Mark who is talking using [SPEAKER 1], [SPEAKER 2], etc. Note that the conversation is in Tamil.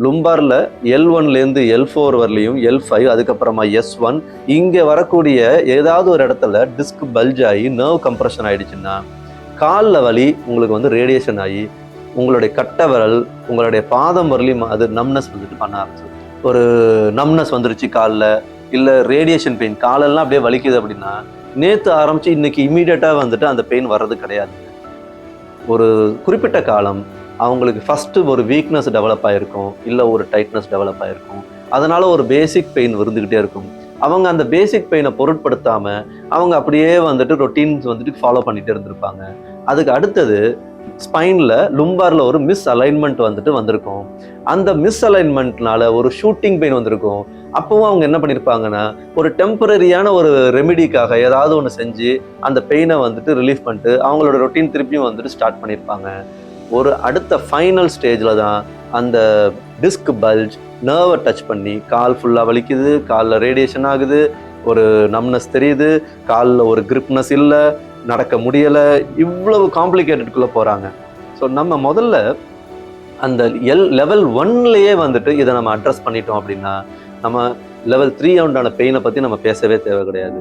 [SPEAKER 1] லும்பாரில் L1லேருந்து L4 வரலையும் L5 அதுக்கப்புறமா S1 இங்கே வரக்கூடிய ஏதாவது ஒரு இடத்துல டிஸ்க் பல்ஜ் ஆகி நர்வ் கம்ப்ரெஷன் ஆகிடுச்சுன்னா காலில் வலி உங்களுக்கு வந்து ரேடியேஷன் ஆகி உங்களுடைய கட்டை விரல் உங்களுடைய பாதம் வரலையும் அது நம்னஸ் வந்துட்டு பண்ண ஆரம்பிச்சு. ஒரு நம்னஸ் வந்துருச்சு காலில், இல்லை ரேடியேஷன் பெயின் காலெல்லாம் அப்படியே வலிக்குது அப்படின்னா நேற்று ஆரம்பித்து இன்னைக்கு இமீடியட்டாக வந்துட்டு அந்த பெயின் வர்றது கிடையாது. ஒரு குறிப்பிட்ட காலம் அவங்களுக்கு ஃபஸ்ட்டு ஒரு வீக்னஸ் டெவலப் ஆகிருக்கும், இல்லை ஒரு டைட்னஸ் டெவலப் ஆகிருக்கும். அதனால் ஒரு பேசிக் பெயின் இருந்துக்கிட்டே இருக்கும். அவங்க அந்த பேசிக் பெயினை பொருட்படுத்தாமல் அவங்க அப்படியே வந்துட்டு ரொட்டீன்ஸ் வந்துட்டு ஃபாலோ பண்ணிகிட்டே இருந்திருப்பாங்க. அதுக்கு அடுத்தது ஸ்பைனில் லும்பாரில் ஒரு மிஸ் அலைன்மெண்ட் வந்துட்டு வந்திருக்கும். அந்த மிஸ் அலைன்மெண்ட்னால ஒரு ஷூட்டிங் பெயின் வந்திருக்கும். அப்பவும் அவங்க என்ன பண்ணியிருப்பாங்கன்னா ஒரு டெம்பரரியான ஒரு ரெமிடிக்காக ஏதாவது ஒன்று செஞ்சு அந்த பெயினை வந்துட்டு ரிலீஃப் பண்ணிட்டு அவங்களோட ரொட்டீன் திருப்பியும் வந்துட்டு ஸ்டார்ட் பண்ணியிருப்பாங்க. ஒரு அடுத்த ஃபைனல் ஸ்டேஜில் தான் அந்த டிஸ்க் பல்ஜ் நர்வை டச் பண்ணி கால் ஃபுல்லாக வலிக்குது, காலில் ரேடியேஷன் ஆகுது, ஒரு நம்னஸ் தெரியுது, காலில் ஒரு கிரிப்னஸ் இல்லை, நடக்க முடியலை, இவ்வளவு காம்ப்ளிகேட்டடுக்குள்ளே போகிறாங்க. ஸோ நம்ம முதல்ல அந்த லெவல் 1லேயே வந்துட்டு இதை நம்ம அட்ரஸ் பண்ணிட்டோம் அப்படின்னா நம்ம லெவல் 3 பெயினை பற்றி நம்ம பேசவே தேவை கிடையாது.